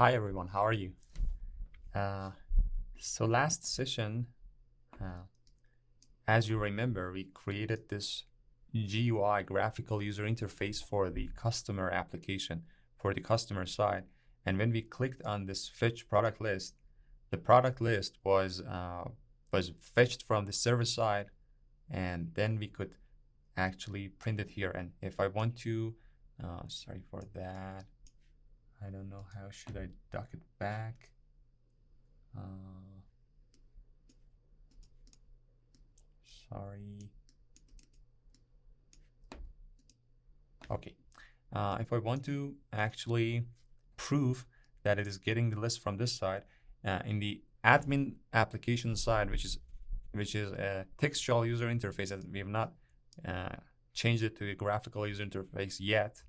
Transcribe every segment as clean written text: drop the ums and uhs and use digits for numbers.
Hi everyone, how are you? Uh, so last session, uh, as you remember, we created this GUI graphical user interface for the customer application, for the customer side. And when we clicked on this fetch product list, the product list was fetched from the server side, and then we could actually print it here. And if I want to, sorry for that, I don't know how should I duck it back. Sorry. Okay. If I want to actually prove that it is getting the list from this side, in the admin application side, which is a textual user interface, and we have not changed it to a graphical user interface yet.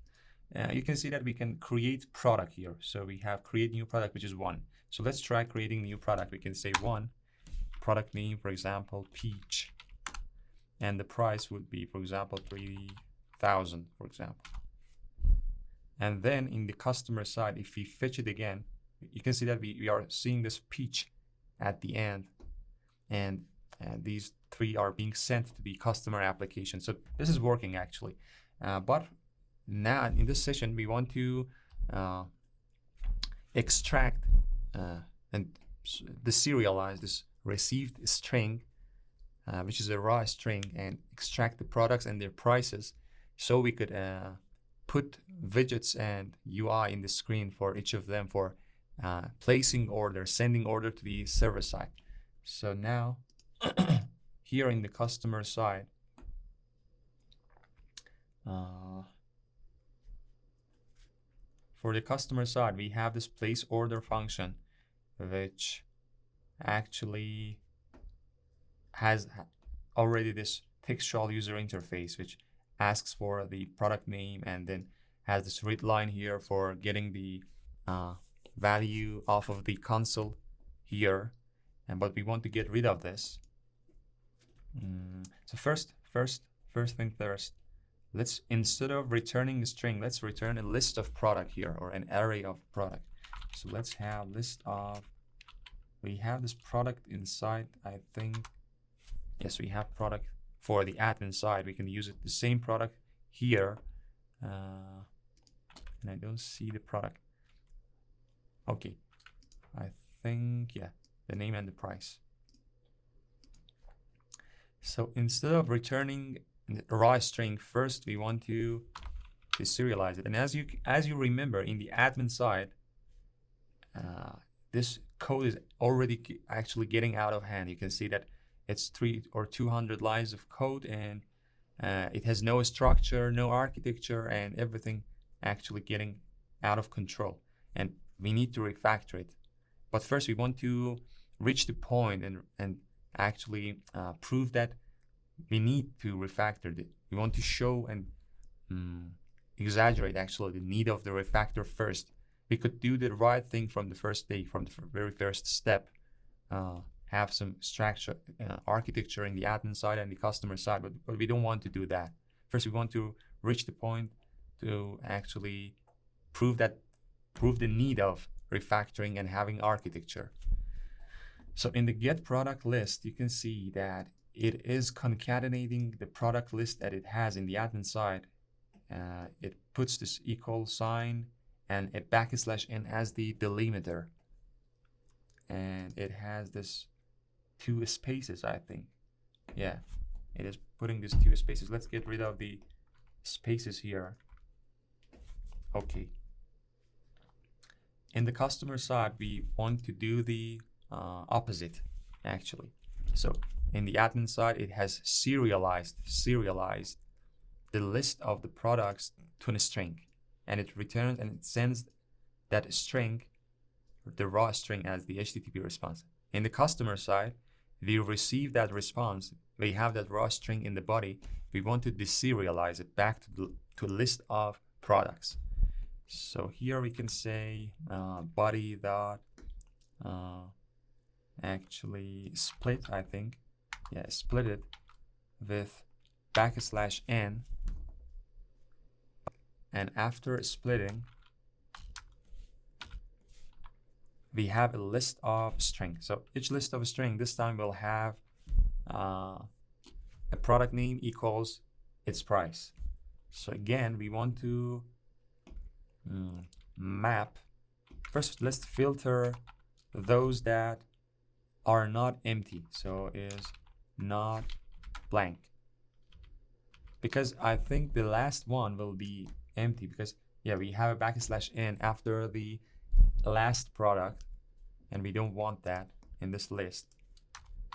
You can see that we can create product here. So we have create new product, which is 1. So let's try creating new product. We can say 1 product name, for example, peach, and the price would be, for example, 3,000, for example. And then in the customer side, if we fetch it again, you can see that we are seeing this peach at the end, and these 3 are being sent to the customer application. So this is working actually. But now in this session, we want to extract and deserialize this received string, which is a raw string, and extract the products and their prices, so we could put widgets and UI in the screen for each of them for placing order, sending order to the server side. So now here in the customer side, for the customer side, we have this place order function, which actually has already this textual user interface, which asks for the product name and then has this read line here for getting the value off of the console here. But we want to get rid of this. So first thing first, let's, instead of returning a string, let's return a list of product here, or an array of product. So let's have list of, we have this product inside, I think. Yes, we have product for the admin side. We can use it, the same product here. And I don't see the product. Okay, I think, yeah, the name and the price. So instead of returning a raw string, first we want to deserialize it. And as you remember, in the admin side, this code is already actually getting out of hand. You can see that it's 300 or 200 lines of code, and it has no structure, no architecture, and everything actually getting out of control. And we need to refactor it. But first we want to reach the point and actually prove that we need to refactor it. We want to show and exaggerate actually the need of the refactor first. We could do the right thing from the first day, from the very first step, have some structure, architecture in the admin side and the customer side, but we don't want to do that. First, we want to reach the point to actually prove the need of refactoring and having architecture. So in the get product list, you can see that it is concatenating the product list that it has in the admin side. It puts this equal sign and a \n as the delimiter, and it has this 2 spaces, I think. Yeah, it is putting these 2 spaces. Let's get rid of the spaces here. Okay. In the customer side, we want to do the opposite, actually. So in the admin side, it has serialized the list of the products to a string, and it returns and it sends that string, the raw string, as the HTTP response. In the customer side, we receive that response. We have that raw string in the body. We want to deserialize it back to a list of products. So here we can say body dot actually split, I think. Yeah, split it with \n, and after splitting, we have a list of string. So each list of a string this time will have a product name equals its price. So again, we want to map. First, let's filter those that are not empty. So is not blank, because I think the last one will be empty, because yeah, we have a \n after the last product and we don't want that in this list.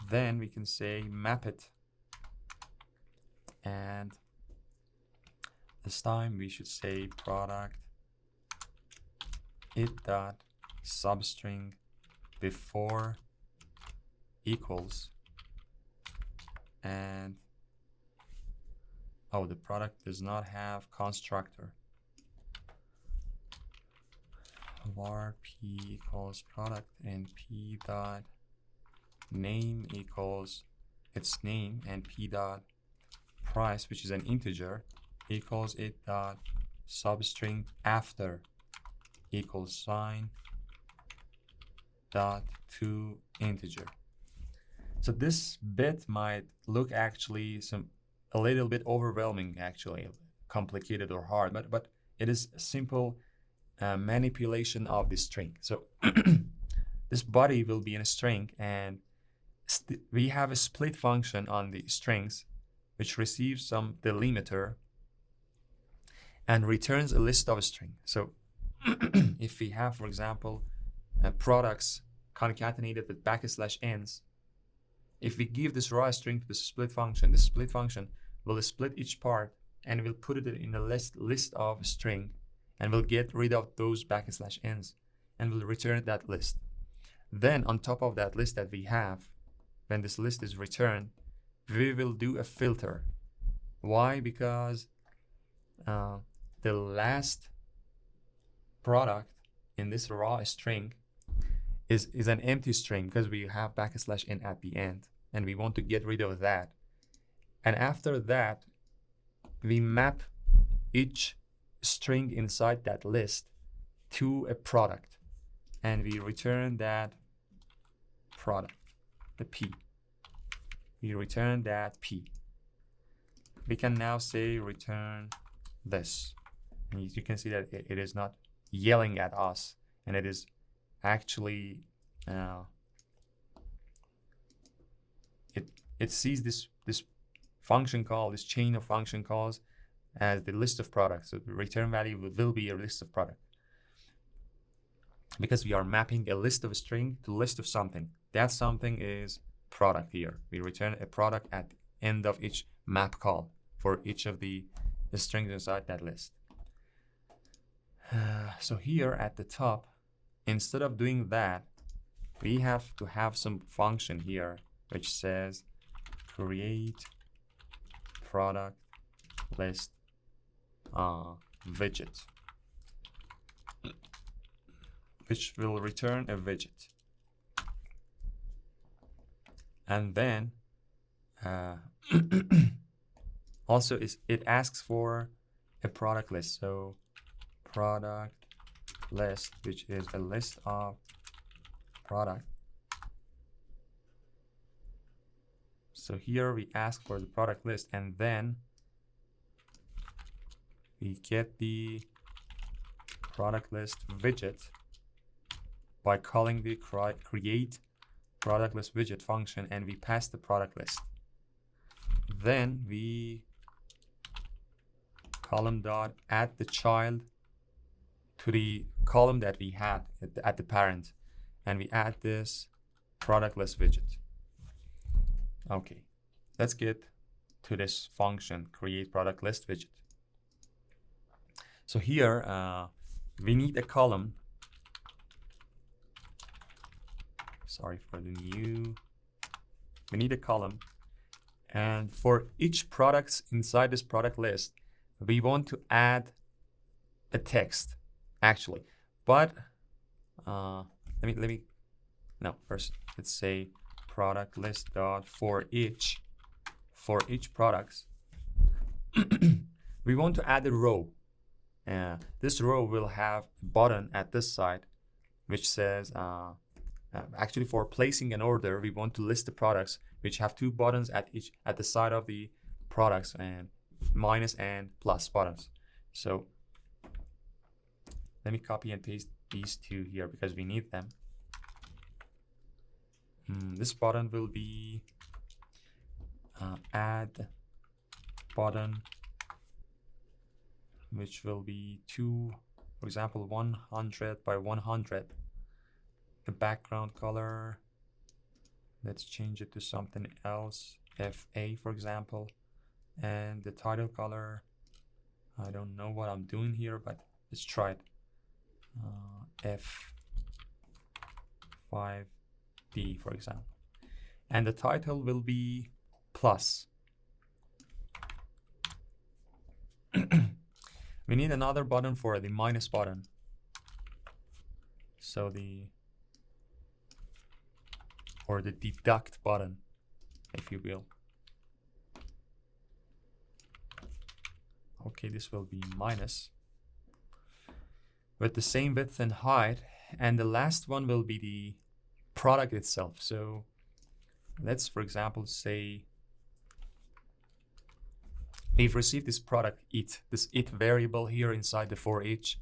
Then we can say map it, and this time we should say product it dot substring before equals, and oh, the product does not have constructor. Var p equals product and p dot name equals its name, and p dot price, which is an integer, equals it dot substring after equals sign dot to integer. So this bit might look actually a little bit overwhelming, actually complicated or hard, but it is a simple manipulation of the string. So this body will be in a string, and we have a split function on the strings which receives some delimiter and returns a list of a string. So if we have, for example, products concatenated with \n, if we give this raw string to the split function, the split function will split each part and will put it in a list of string, and will get rid of those \n and will return that list. Then on top of that list that we have, when this list is returned, we will do a filter. Why? Because the last product in this raw string is an empty string, because we have \n at the end, and we want to get rid of that. And after that, we map each string inside that list to a product, and we return that product, the p. We return that p. We can now say return this, and you can see that it is not yelling at us, and it is actually it sees this function call, this chain of function calls, as the list of products. So the return value will be a list of product, because we are mapping a list of a string to list of something. That something is product here. We return a product at the end of each map call for each of the strings inside that list. So here at the top, instead of doing that, we have to have some function here which says create product list widget, which will return a widget. And then also it asks for a product list. So product list, which is a list of product. So here we ask for the product list, and then we get the product list widget by calling the create product list widget function, and we pass the product list. Then we column dot add the child to the column that we had at the parent, and we add this product list widget. Okay, let's get to this function, create product list widget. So here we need a column. Sorry for the new. We need a column, and for each products inside this product list, we want to add a text actually. But let me no, first let's say product list dot for each products. We want to add a row. This row will have a button at this side which says actually for placing an order, we want to list the products which have two buttons at the side of the products, and minus and plus buttons. So let me copy and paste these two here because we need them. This button will be add button, which will be for example, 100 by 100. The background color, let's change it to something else, FA for example. And the title color, I don't know what I'm doing here, but let's try it. F5D for example. And the title will be plus. We need another button for the minus button. So the deduct button, if you will. Okay, this will be minus with the same width and height, and the last one will be the product itself. So let's, for example, say we've received this product this it variable here inside the for each.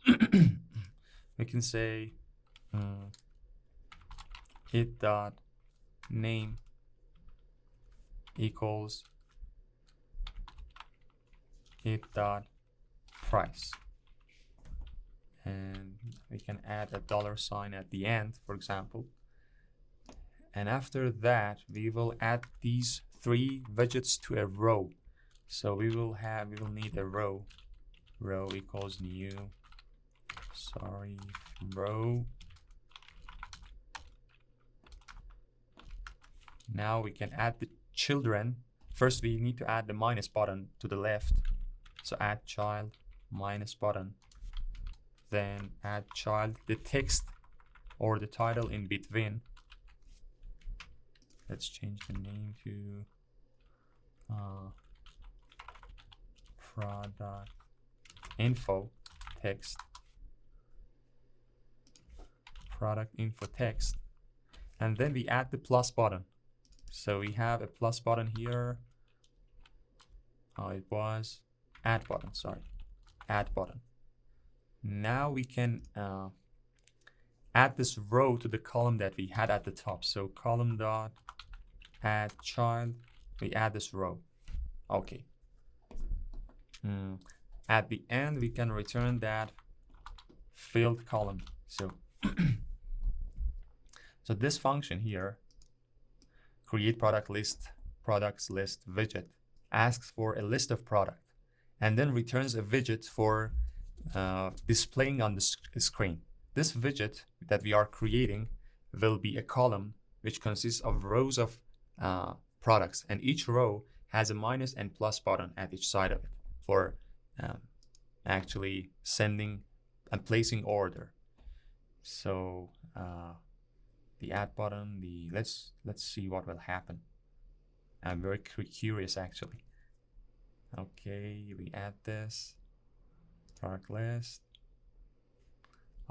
We can say it dot name equals it dot price, and we can add a $sign at the end, for example. And after that, we will add these three widgets to a row. So we will need a row equals new row. Now we can add the children. First we need to add the minus button to the left, so add child minus button, then add child, the text or the title in between. Let's change the name to product info text, product info text, and then we add the plus button. So we have a plus button here. It was add button, sorry, add button. Now we can add this row to the column that we had at the top. So column dot add child, we add this row. Okay. At the end, we can return that filled column. So so this function here, create product list, products list widget, asks for a list of product and then returns a widget for displaying on the screen. This widget that we are creating will be a column which consists of rows of products, and each row has a minus and plus button at each side of it for actually sending and placing order. So the add button, let's see what will happen. I'm very curious actually. Okay, we add this product list.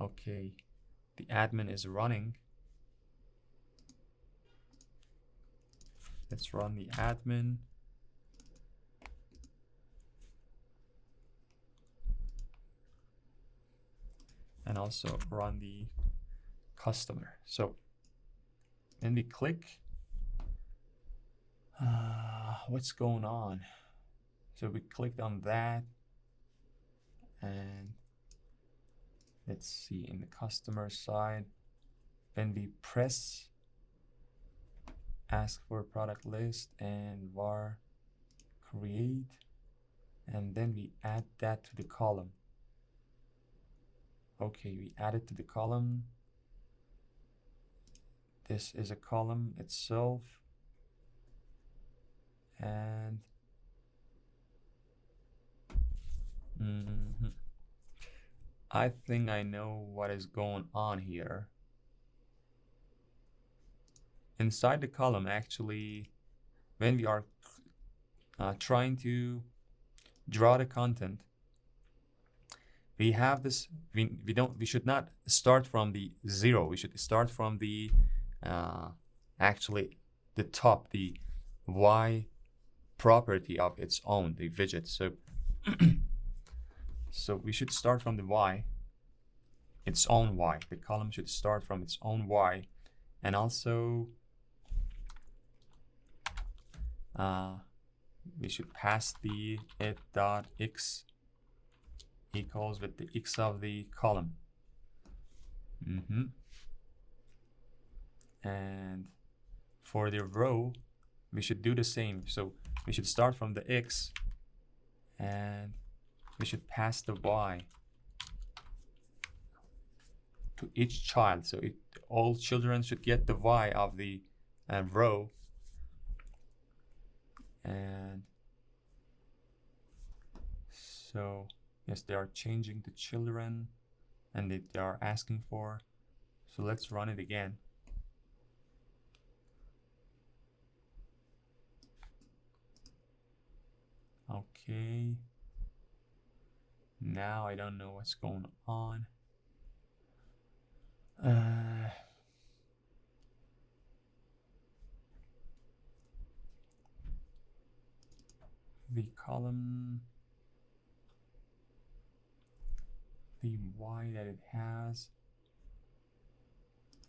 Okay, the admin is running. Let's run the admin. And also run the customer. So when we click, what's going on? So we clicked on that, and let's see in the customer side, when we press ask for product list and var create, and then we add that to the column. Okay, we add it to the column. This is a column itself, and I think I know what is going on here. Inside the column, actually, when we are trying to draw the content, we have this, we should not start from the 0. We should start from the actually the top, the y property of its own, the widget. So so we should start from the y, its own y. The column should start from its own y, and also we should pass the it dot x equals with the x of the column. And for the row, we should do the same. So we should start from the x, and we should pass the y to each child. So all children should get the y of the row. And so yes, they are changing the children, and they are asking for. So let's run it again. Okay. Now I don't know what's going on. The column, the y that it has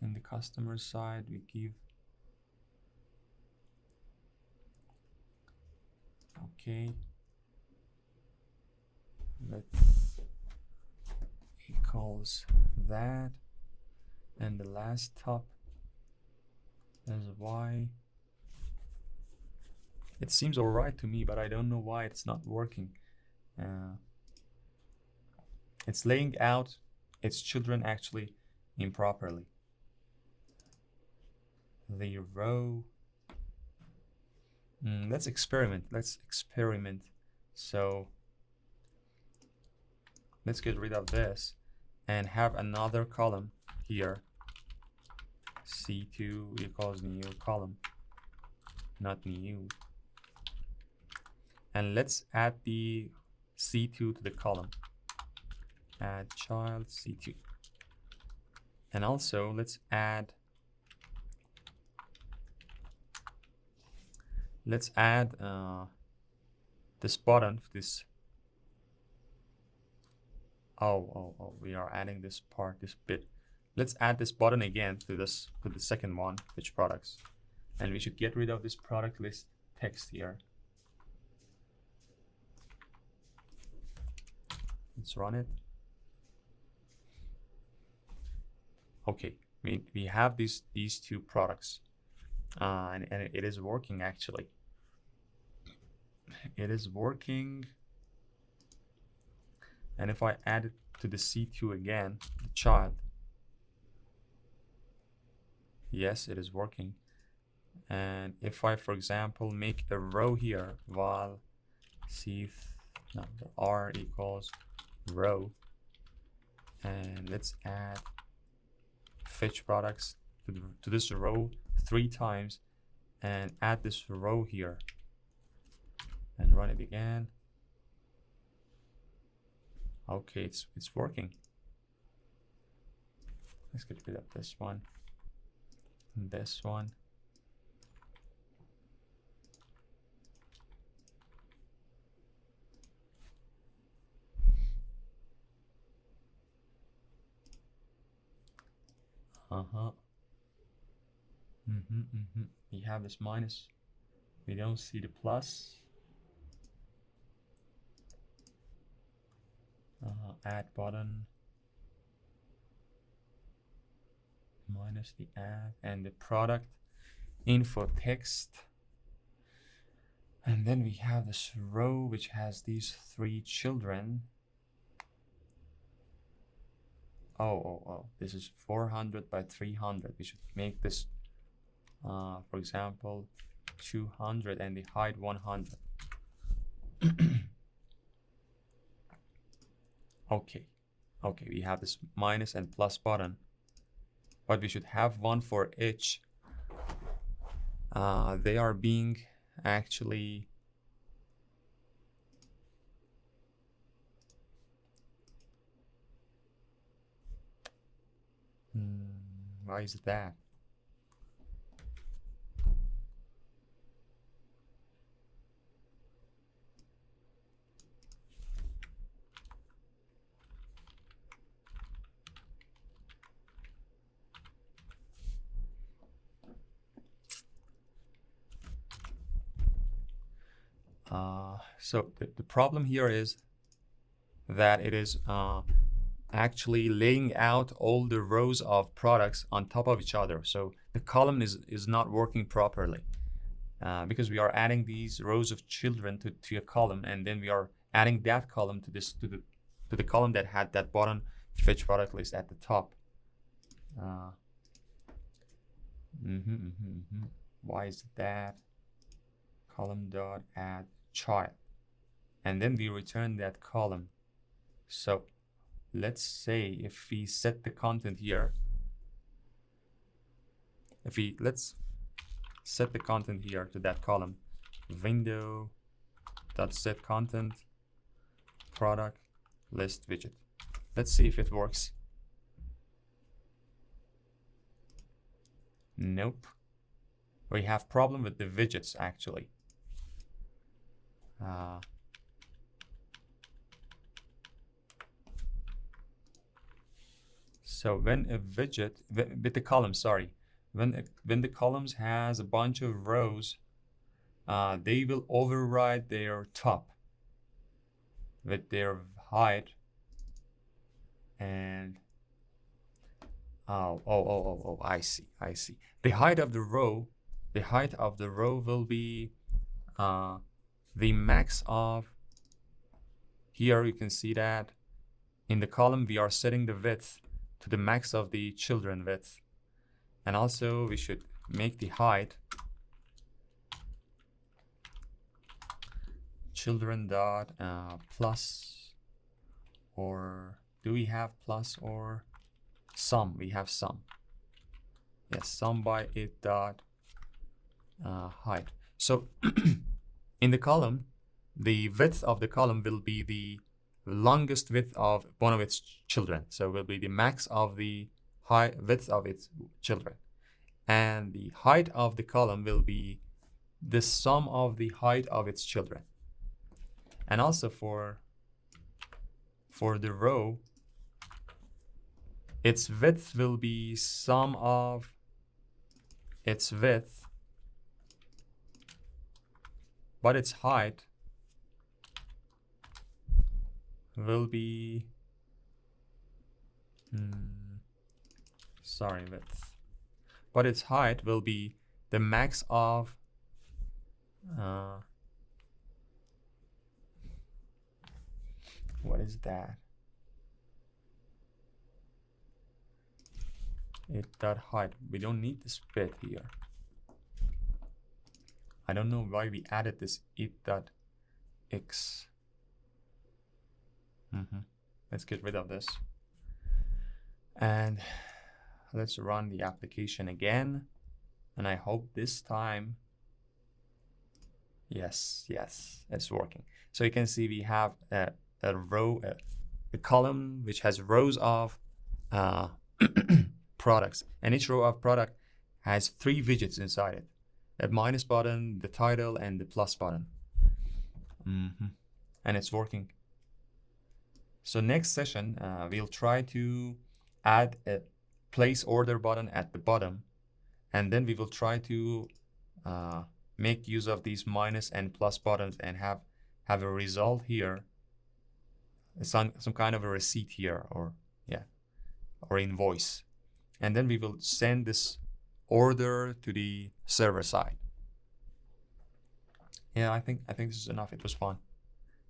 in the customer side, we give. Okay, let's equals that, and the last top is y. It seems all right to me, but I don't know why it's not working. It's laying out its children actually improperly. The row. Let's experiment. So let's get rid of this and have another column here. C2 equals new column, not new. And let's add the C2 to the column. Add child C2. And also let's add this button, this. We are adding this part, this bit. Let's add this button again to the second one, which products, and we should get rid of this product list text here. Let's run it. Okay, we have these two products, and it is working actually. It is working. And if I add it to the C2 again, the child, yes, it is working. And if I, for example, make a row here, while R equals row, and let's add fetch products to this row 3 times, and add this row here, and run it again. Okay, it's working. Let's get rid of this one and this one. We have this minus. We don't see the plus. Add button minus the add and the product info text, and then we have this row which has these 3 children. This is 400 by 300. We should make this for example 200 and the height 100. Okay, we have this minus and plus button, but we should have one for each. They are being actually Why is it that? So the problem here is that it is actually laying out all the rows of products on top of each other. So the column is not working properly because we are adding these rows of children to a column, and then we are adding that column to the column that had that button fetch product list at the top. Why is that? Column dot add child, and then we return that column. So let's say if we set the content here, let's set the content here to that column, window dot set content product list widget. Let's see if it works. Nope, we have problem with the widgets actually. So when a widget with the column, sorry, when the columns has a bunch of rows, they will override their top with their height. And I see. The height of the row will be the max of, here you can see that in the column we are setting the width to the max of the children width, and also we should make the height children dot plus, or do we have plus or sum? We have sum. Yes, sum by it dot height. So in the column, the width of the column will be the longest width of one of its children. So it will be the max of the width of its children. And the height of the column will be the sum of the height of its children. And also for the row, its width will be sum of its width, but its height will be width, but its height will be the max of what is that? It dot height. We don't need this bit here. I don't know why we added this it dot x. Let's get rid of this. And let's run the application again. And I hope this time, yes, it's working. So you can see we have a row, a column which has rows of products, and each row of product has 3 widgets inside it: a minus button, the title, and the plus button. And it's working. So next session, we'll try to add a place order button at the bottom, and then we will try to make use of these minus and plus buttons and have a result here, some kind of a receipt here, or invoice. And then we will send this order to the server side. Yeah, I think this is enough. It was fun.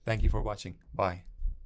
Thank you for watching. Bye.